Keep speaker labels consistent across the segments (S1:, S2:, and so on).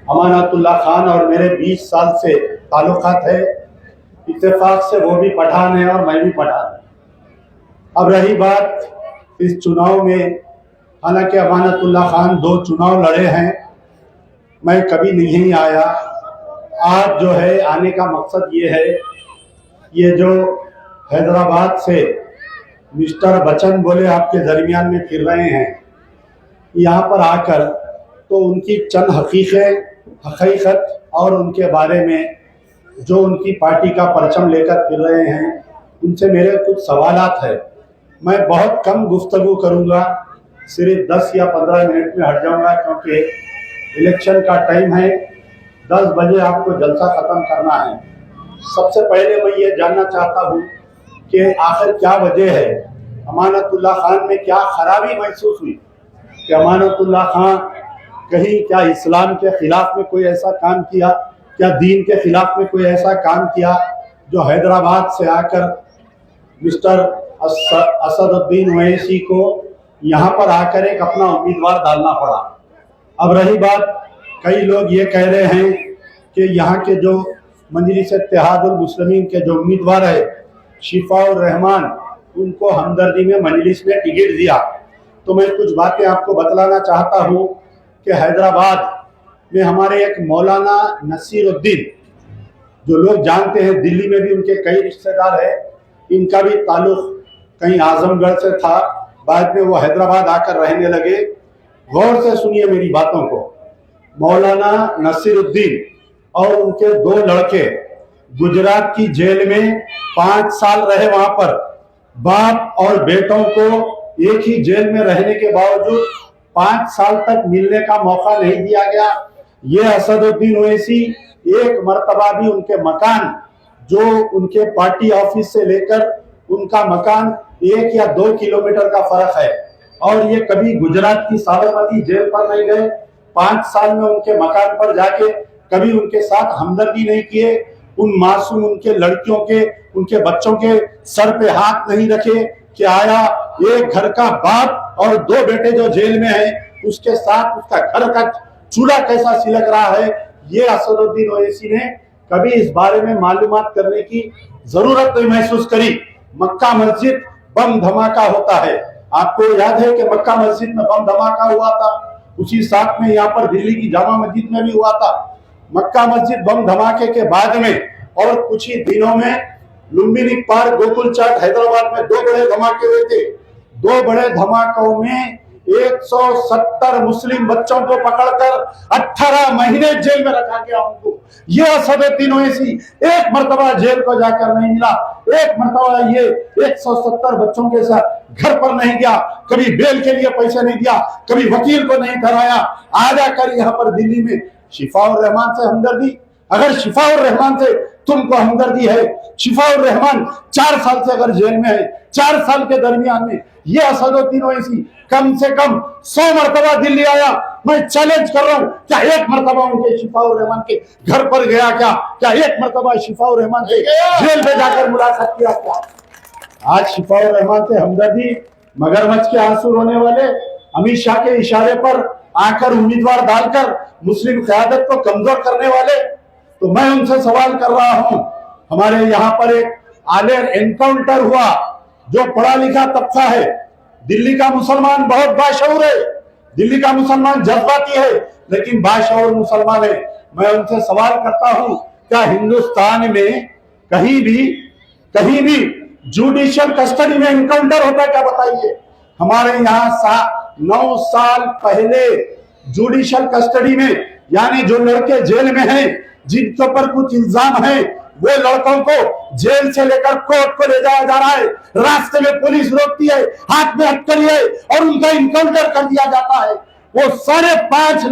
S1: अमानतुल्लाह खान और मेरे 20 साल से ताल्लुकात है। इत्तेफाक से वो भी पठान है और मैं भी पठान। अब रही बात इस चुनाव में, हालांकि अमानतुल्लाह खान 2 चुनाव लड़े हैं, मैं कभी नहीं आया। आज जो है आने का मकसद ये है, ये जो हैदराबाद से मिस्टर बच्चन बोले आपके दरमियान में फिर रहे हैं, यहाँ पर आकर तो उनकी चंद हकीकत और उनके बारे में जो उनकी पार्टी का परचम लेकर फिर रहे हैं, उनसे मेरे कुछ सवालात है। मैं बहुत कम गुफ्तगू करूँगा, सिर्फ 10 या 15 मिनट में हट जाऊँगा, क्योंकि इलेक्शन का टाइम है। 10 बजे आपको जलसा ख़त्म करना है। सबसे पहले मैं ये जानना चाहता हूँ कि आखिर क्या वजह है, अमानतुल्लाह खान में क्या खराबी महसूस हुई कि अमानतुल्लाह खान कहीं क्या इस्लाम के खिलाफ में कोई ऐसा काम किया, क्या दीन के खिलाफ में कोई ऐसा काम किया जो हैदराबाद से आकर मिस्टर असदुद्दीन ओवैसी को यहाँ पर आकर एक अपना उम्मीदवार डालना पड़ा। अब रही बात, कई लोग ये कह रहे हैं कि यहाँ के जो मजलिस इत्तेहादुल मुस्लिमीन के जो उम्मीदवार है शिफाउर रहमान, उनको हमदर्दी में मजलिस ने टिकट दिया। तो मैं कुछ बातें आपको बतलाना चाहता हूँ कि हैदराबाद में हमारे एक मौलाना नसीरुद्दीन, जो लोग जानते हैं, दिल्ली में भी उनके कई रिश्तेदार हैं, इनका भी ताल्लुक कहीं आजमगढ़ से था, बाद में वो हैदराबाद आकर रहने लगे। गौर से सुनिए मेरी बातों को। मौलाना नसीरुद्दीन और उनके 2 लड़के गुजरात की जेल में 5 साल रहे। वहां पर बाप और बेटों को एक ही जेल में रहने के बावजूद 5 साल तक मिलने का मौका नहीं दिया गया। ये असदुद्दीन ओवैसी एक मर्तबा भी उनके मकान, जो उनके पार्टी ऑफिस से लेकर उनका मकान 1 या 2 किलोमीटर का फर्क है, और ये कभी गुजरात की साबरमती जेल पर नहीं गए। 5 साल में उनके मकान पर जाके कभी उनके साथ हमदर्दी नहीं किए, उन मासूम उनके लड़कियों के, उनके बच्चों के सर पे हाथ नहीं रखे कि आया एक घर का बाप और 2 बेटे जो जेल में हैं, उसके साथ उसका घर का चूल्हा कैसा सिलक रहा है, ये असदुद्दीन ओवैसी ने कभी इस बारे में मालूमात करने की जरूरत नहीं महसूस करी। मक्का मस्जिद बम धमाका होता है, आपको याद है कि मक्का मस्जिद में बम धमाका हुआ था, उसी साथ में यहाँ पर दिल्ली की जामा मस्जिद में भी हुआ था। मक्का मस्जिद बम धमाके के बाद में और कुछ ही दिनों में लुम्बिनी पार्क, गोकुल चाट हैदराबाद में 2 बड़े धमाके हुए थे। 2 बड़े धमाकों में 170 मुस्लिम बच्चों को पकड़कर 18 महीने जेल में रखा गया उनको। ये असदुद्दीन ओवैसी एक मर्तबा जेल को जाकर नहीं मिला, एक मर्तबा ये 170 बच्चों के साथ घर पर नहीं गया, कभी बेल के लिए पैसे नहीं दिया, कभी वकील को नहीं ठहराया। आ जाकर यहाँ पर दिल्ली में शिफाउर रहमान से हमदर्दी। अगर शिफाउर रहमान से तुमको हमदर्दी है, शिफाउर रहमान 4 साल से अगर जेल में है, 4 साल के दरमियान में ये असदुद्दीन ओवैसी कम से कम 100 मरतबा दिल्ली आया। मैं चैलेंज कर रहा हूं, क्या एक मरतबा उनके शिफाउर रहमान के घर पर गया? क्या एक मरतबा शिफाउर रहमान से जेल में जाकर मुलाकात किया? क्या आज शिफाउर रहमान से हमदर्दी, मगरमच्छ के आंसू रोने वाले, अमित शाह के इशारे पर आकर उम्मीदवार डालकर मुस्लिम क़यादत को कमजोर करने वाले? तो मैं उनसे सवाल कर रहा हूं, हमारे यहाँ पर एक आलेर एनकाउंटर हुआ, जो पढ़ा लिखा तबका है, दिल्ली का मुसलमान बहुत बाशऊर है, दिल्ली का मुसलमान जज्बाती है, लेकिन बाशऊर मुसलमान है। मैं उनसे सवाल करता हूं, क्या हिंदुस्तान में कहीं भी जुडिशियल कस्टडी में एनकाउंटर होता है? क्या बताइए। हमारे यहाँ 9 साल पहले जुडिशियल कस्टडी में, यानी जो लड़के जेल में हैं, जिनके ऊपर कुछ इल्जाम है, वो लड़कों को जेल से लेकर कोर्ट को ले जाया जा रहा है। रास्ते में पुलिस रोकती है, हाथ में हथकड़ी है और उनका इनकाउंटर कर दिया जाता है। वो सारे 5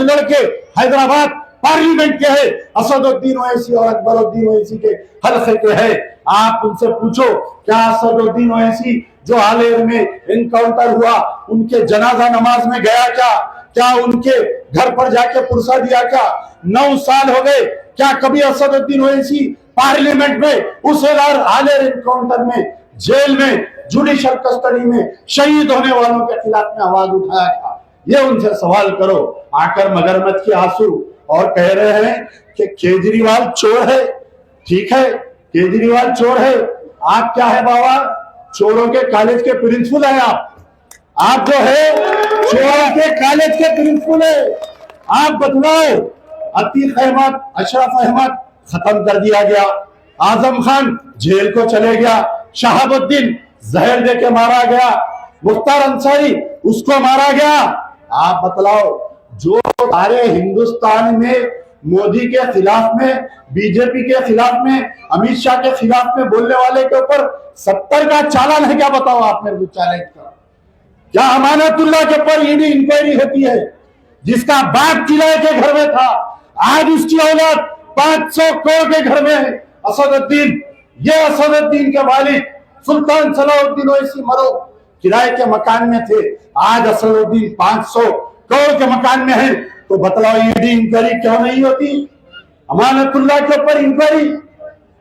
S1: लड़के हैदराबाद पार्लियामेंट के हैं, असदुद्दीन ओवैसी और अकबरुद्दीन ओवैसी के हल्के के हैं। आप उनसे पूछो, क्या असदुद्दीन ओवैसी जो आलेर में इनकाउंटर हुआ, उनके जनाजा नमाज में गया? क्या उनके घर पर जाके पुरसा दिया? क्या 9 साल हो गए, क्या कभी असदुद्दीन ओवैसी पार्लियामेंट में उस आलेर इनकाउंटर में, जेल में, जुडिशियल कस्टडी में शहीद होने वालों के खिलाफ में आवाज उठाया था? ये उनसे सवाल करो। आकर मगरमच्छ के आंसू और कह रहे हैं कि केजरीवाल चोर है। ठीक है, केजरीवाल चोर है। आप क्या है बाबा? चोरों के कॉलेज के प्रिंसिपल हैं आप जो है चोरों के कॉलेज के प्रिंसिपल है। आप बतलाओ, अतीक अहमद, अशरफ अहमद खत्म कर दिया गया, आजम खान जेल को चले गया, शहाबुद्दीन जहर देके मारा गया, मुख्तार अंसारी उसको मारा गया। आप बतलाओ, जो सारे हिंदुस्तान में मोदी के खिलाफ में, बीजेपी के खिलाफ में, अमित शाह के खिलाफ में बोलने वाले के ऊपर 70 का चालान है। क्या बताओ आप मेरे को चैलेंज का? क्या अमानतुल्लाह के ऊपर ईडी इंक्वायरी होती है? जिसका बाप किराए के घर में था, आज उसकी औलाद 500 करोड़ के घर में है। असदुद्दीन, ये असदुद्दीन के वालिद सुल्तान सलाउद्दीन ओवैसी मरो किराए के मकान में थे, आज असदुद्दीन 500 करोड़ के मकान में है। तो बतलाओ ईडी इंक्वायरी क्यों नहीं होती? अमानतुल्लाह के ऊपर इंक्वायरी।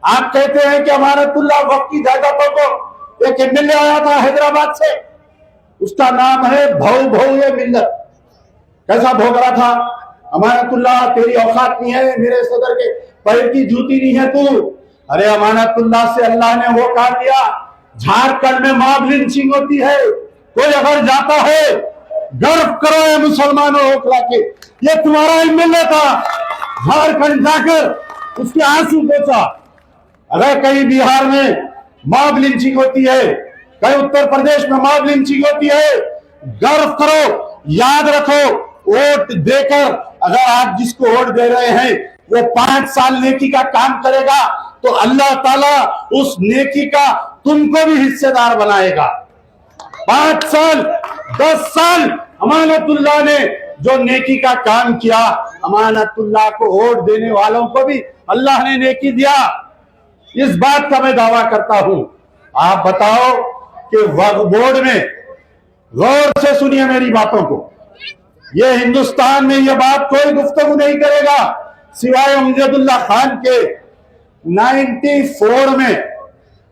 S1: आप कहते हैं कि अमानतुल्लाह वक्त की जायदादों को, एक एमएलए आया था हैदराबाद से, उसका नाम है भौ भौ ये मिल्लत। कैसा भोग रहा था? अमानतुल्लाह तेरी औकात नहीं है, मेरे सदर के पैर की जूती नहीं है तू। अरे अमानतुल्लाह से अल्लाह ने वो कहा दिया, झारखंड में मॉब लिंचिंग होती है, कोई अगर जाता है गर्व करो ये मुसलमानों ओखला के, ये तुम्हारा एमएलए था, झारखंड जाकर उसके आंसू पोंछा। अगर कहीं बिहार में मॉब लिंचिंग होती है, कहीं उत्तर प्रदेश में मॉब लिंचिंग होती है, गर्व करो, याद रखो, वोट देकर अगर आप जिसको वोट दे रहे हैं वो 5 साल नेकी का काम करेगा तो अल्लाह ताला उस नेकी का तुमको भी हिस्सेदार बनाएगा। 5 साल 10 साल अमानतुल्लाह ने जो नेकी का काम किया, अमानतुल्लाह को वोट देने वालों को भी अल्लाह ने नेकी दिया। इस बात का मैं दावा करता हूं। आप बताओ कि वक्फ बोर्ड में, गौर से सुनिए मेरी बातों को, ये हिंदुस्तान में ये बात कोई गुफ्तगू नहीं करेगा सिवाय अमजदुल्ला खान के। 94 में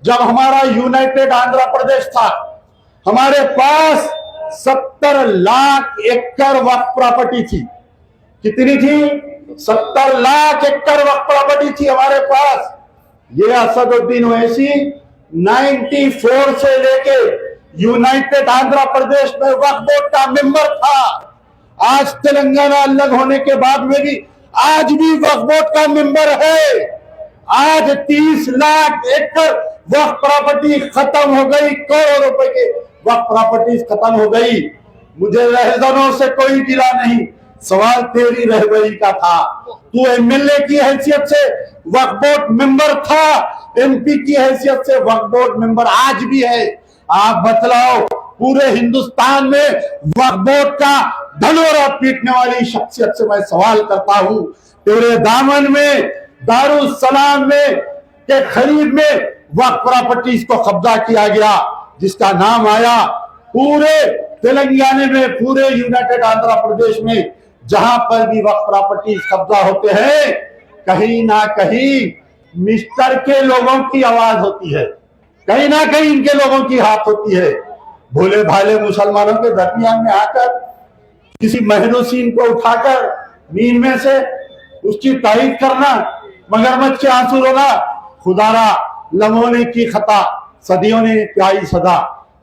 S1: जब हमारा यूनाइटेड आंध्र प्रदेश था, हमारे पास 70 लाख एकड़ वक्फ प्रॉपर्टी थी। कितनी थी? 70 लाख एकड़ वक्फ प्रॉपर्टी थी हमारे पास। ये असदुद्दीन ओवैसी 94 से लेके यूनाइटेड आंध्र प्रदेश में वक्फ बोर्ड का मेंबर था। आज तेलंगाना अलग होने के बाद में भी आज भी वक्फ बोर्ड का मेंबर है। आज 30 लाख एकड़ वक्फ प्रॉपर्टी खत्म हो गई, करोड़ों रुपए के वक्फ प्रॉपर्टी खत्म हो गई। मुझे रहजनों से कोई गिला नहीं, सवाल तेरी रहबरी का था। तू एमएलए की हैसियत से वक्फ बोर्ड मेंबर था, एमपी की हैसियत से वक्फ बोर्ड मेंबर आज भी है। आप बतलाओ, पूरे हिंदुस्तान में वक्फ बोर्ड का धनोरा पीटने वाली शख्सियत से मैं सवाल करता हूं, तेरे दामन में दारुसलाम में के खरीद में वक्फ प्रॉपर्टीज को कब्जा किया गया, जिसका नाम आया पूरे तेलंगाना में, पूरे यूनाइटेड आंध्र प्रदेश में, जहां पर भी वक्फ प्रॉपर्टीज कब्जा होते हैं, कहीं ना कहीं मिस्टर के लोगों की आवाज होती है, कहीं ना कहीं इनके लोगों की हाथ होती है। भोले भाले मुसलमानों के दरमियान में आकर किसी महनूसीन को उठाकर नींद में से उसकी तारीफ करना, मगरमच्छ के आंसू रोना, खुदारा लम्हों ने की खता, सदियों ने प्याई सदा।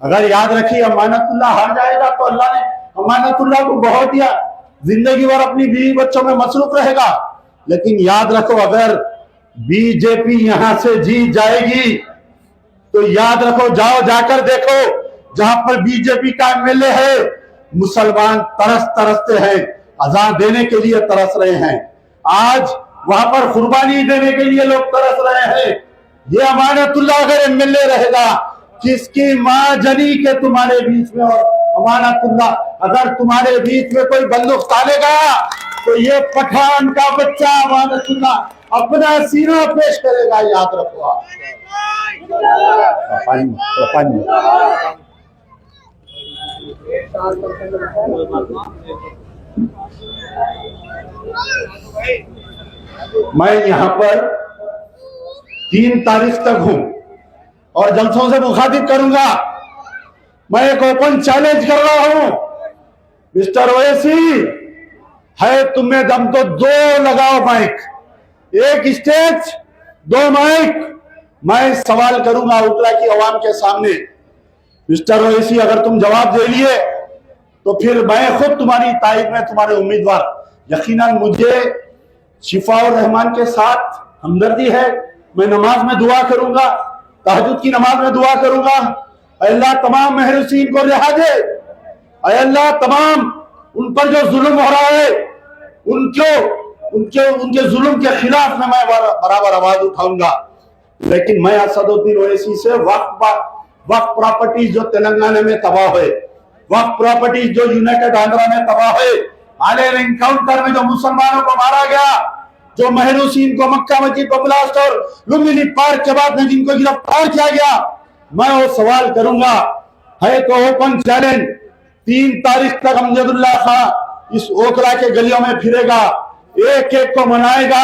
S1: अगर याद रखिए, अमानतुल्लाह हार जाएगा तो अल्लाह ने अमानतुल्लाह को बहु दिया, जिंदगी भर अपनी बीवी बच्चों में मसरूफ रहेगा। लेकिन याद रखो, अगर बीजेपी यहां से जीत जाएगी तो याद रखो, जाओ जाकर देखो, जहां पर बीजेपी का एमएलए है, मुसलमान तरसते हैं, अजान देने के लिए तरस रहे हैं। आज वहां पर कुर्बानी देने के लिए लोग तरस रहे हैं। ये अमानतुल्लाह अगर एमएलए रहेगा, किसकी माँ जनी के तुम्हारे बीच में, और अमानतुल्लाह अगर तुम्हारे बीच में कोई बंदूक तानेगा तो ये पठान का बच्चा अमानतुल्लाह अपना सीना पेश करेगा। याद रखो आप। मैं यहां पर 3 तारीख तक हूं और जलसों से मुखातिब करूंगा। मैं एक ओपन चैलेंज कर रहा हूं मिस्टर ओवैसी, है तुम्हें दम तो दो लगाओ माइक, एक स्टेज दो माइक। मैं सवाल करूंगा उत्तरा की आवाम के सामने। मिस्टर ओवैसी, अगर तुम जवाब दे लिए तो फिर मैं खुद तुम्हारी तारीफ में तुम्हारे उम्मीदवार। यकीनन मुझे शिफाउर रहमान के साथ हमदर्दी है। मैं नमाज में दुआ करूंगा, तहज्जुद की नमाज में दुआ करूंगा, अल्लाह तमाम महरूसीन को रिहा दे। अल्लाह तमाम उन पर जो जुल्म हो रहा है उनके जुल्म के खिलाफ में मैं बराबर आवाज उठाऊंगा। लेकिन मैं असदुद्दीन ओवैसी से वक्फ प्रॉपर्टीज जो तेलंगाना में तबाह हुए, वक्फ प्रॉपर्टीज जो यूनाइटेड आंध्रा में तबाह हुए, हाल एनकाउंटर में जो मुसलमानों को मारा गया, जो महरूसीन को मक्का मस्जिद को ब्लास्ट और लुम्बिनी पार्क के बाद में जिनको गिरफ्तार किया गया, मैं वो सवाल करूंगा। है तो ओपन चैलेंज, 3 तारीख तक अमजदुल्लाह खां इस ओखला के गलियों में फिरेगा, एक एक को मनाएगा।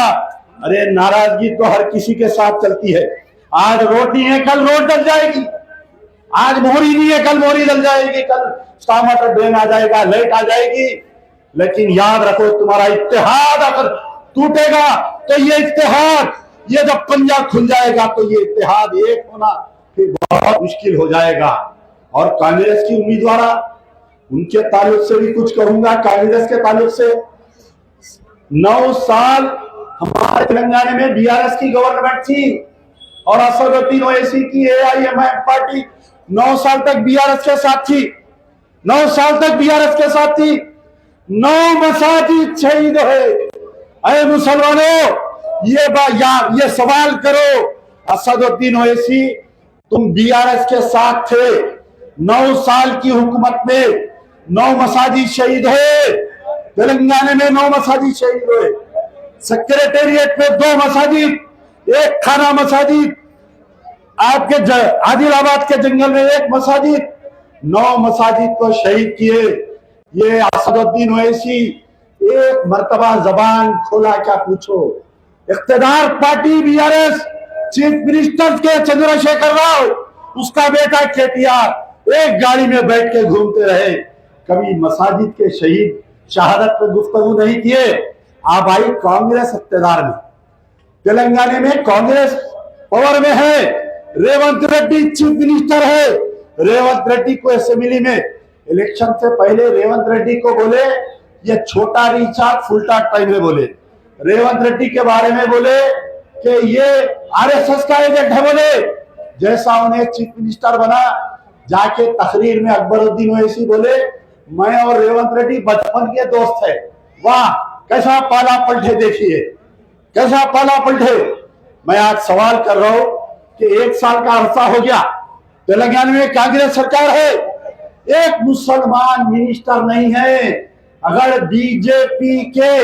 S1: अरे नाराजगी तो हर किसी के साथ चलती है। आज रोड नहीं है, कल रोड डल जाएगी। आज मोहरी नहीं है, कल मोहरी डल जाएगी। कल स्टार्टर ड्रेन आ जाएगा, लाइट आ जाएगी। लेकिन याद रखो, तुम्हारा इत्तेहाद अगर टूटेगा तो ये इत्तेहाद, ये जब पंजा खुल जाएगा तो ये इत्तेहाद एक होना फिर बहुत मुश्किल हो जाएगा। और कांग्रेस की उम्मीदवार, उनके ताल्लुक से भी कुछ कहूंगा। कांग्रेस के ताल्लुक से 9 साल हमारे तेलंगाना में बीआरएस की गवर्नमेंट थी और असदुद्दीन ओवैसी की एआईएमआईएम पार्टी 9 साल तक बीआरएस के साथ थी। 9 साल तक बीआरएस के साथ थी। 9 मसाजिद शहीद है। अरे मुसलमानों, ये सवाल करो, असदुद्दीन ओवैसी तुम बीआरएस के साथ थे, 9 साल की हुकूमत में 9 मसाजिद शहीद हुए। तेलंगाना में 9 मसाजिद शहीद हुए। सेक्रेटेरिएट में 2 मसाजिद, एक खाना मसाजिद, आपके आदिलाबाद के जंगल में 1 मसाजिद, 9 मसाजिद को शहीद किए। ये असदुद्दीन ओवैसी एक मर्तबा जबान खोला क्या पूछो। इख्तिदार पार्टी बीआरएस, चीफ मिनिस्टर के चंद्रशेखर राव, उसका बेटा केटीआर एक गाड़ी में बैठ के घूमते रहे, कभी मसाजिद के शहीद शहादत पे गुफ्तगू नहीं किए। अब आई कांग्रेस इख्तिदार में, तेलंगाना में कांग्रेस पावर में है, रेवंत रेड्डी चीफ मिनिस्टर है। रेवंत रेड्डी को असेंबली में इलेक्शन से पहले रेवंत रेड्डी को बोले ये छोटा रिचार्ज फुलटा टाइम में बोले। रेवंत रेड्डी के बारे में बोले कि ये आरएसएस का एजेंट है। बोले जैसा उन्हें चीफ मिनिस्टर बना, जाके तकरीर में अकबरुद्दीन ओवैसी बोले मैं और रेवंत रेड्डी बचपन के दोस्त है। वाह, कैसा पाला पलटे, देखिए कैसा पाला पलटे। मैं आज सवाल कर रहा हूं कि 1 साल का अरसा हो गया, तेलंगाना में कांग्रेस सरकार है, एक मुसलमान मिनिस्टर नहीं है। अगर बीजेपी के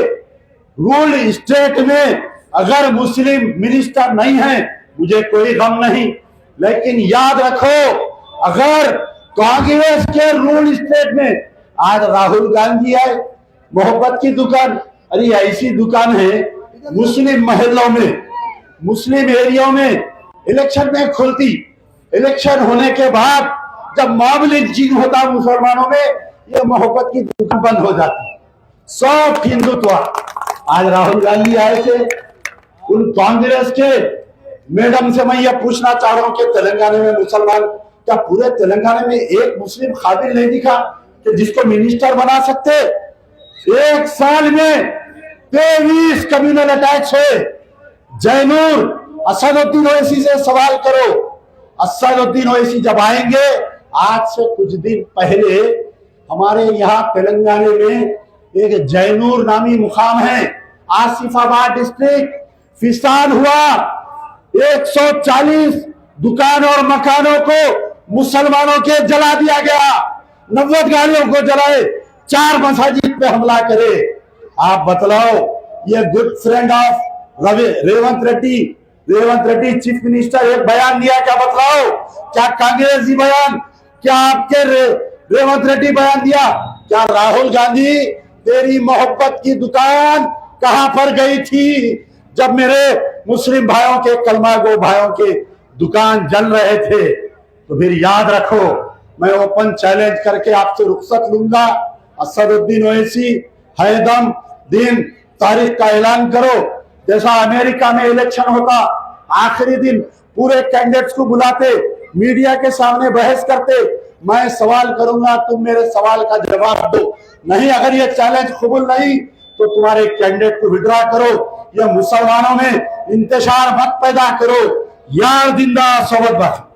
S1: रूल स्टेट में अगर मुस्लिम मिनिस्टर नहीं है, मुझे कोई गम नहीं। लेकिन याद रखो, अगर कांग्रेस के रूल स्टेट में आज राहुल गांधी है, मोहब्बत की दुकान, अरे ऐसी दुकान है मुस्लिम मोहल्लों में, मुस्लिम एरिया में इलेक्शन में खुलती। इलेक्शन होने के बाद जब मामूली चीज होता मुसलमानों में, ये मोहब्बत की दुकान बंद हो जाती। सब हिंदुत्व। आज राहुल गांधी आए थे, उन कांग्रेस के मैडम से मैं ये पूछना चाह रहा हूं कि तेलंगाना में मुसलमान, क्या पूरे तेलंगाना में एक मुस्लिम काबिल नहीं दिखा कि जिसको मिनिस्टर बना सकते? 1 साल में 23 कम्युनल अटैक्स हुए। जैनूर असदुद्दीन ओवैसी से सवाल करो। असदुद्दीन ओवैसी जब आएंगे, आज से कुछ दिन पहले हमारे यहाँ तेलंगाना में एक जैनूर नामी मुकाम है, आसिफाबाद डिस्ट्रिक्ट, फिसान हुआ। 140 दुकान और मकानों को मुसलमानों के जला दिया गया, 90 गाड़ियों को जलाए, 4 मसाजिद पे हमला करे। आप बतलाओ, ये good friend of Revanth Reddy chief minister एक बयान दिया, क्या बतलाओ? क्या कांग्रेसी बयान, क्या आपके रेवंत रेड्डी बयान दिया? क्या राहुल गांधी तेरी मोहब्बत की दुकान कहां पर गई थी जब मेरे मुस्लिम भाइयों के, कलमा गो भाइयों के दुकान जल रहे थे? तो फिर याद रखो, मैं ओपन चैलेंज करके आपसे रुखसत लूंगा। असदुद्दीन ओवैसी, हैदम दिन तारीख का ऐलान करो। जैसा अमेरिका में इलेक्शन होता, आखिरी दिन पूरे कैंडिडेट्स को बुलाते, मीडिया के सामने बहस करते, मैं सवाल करूंगा, तुम मेरे सवाल का जवाब दो। नहीं, अगर ये चैलेंज कबूल नहीं तो तुम्हारे कैंडिडेट को विड्रॉ करो। यह मुसलमानों में इंतशार मत पैदा करो। यार जिंदा सोबत बाकी।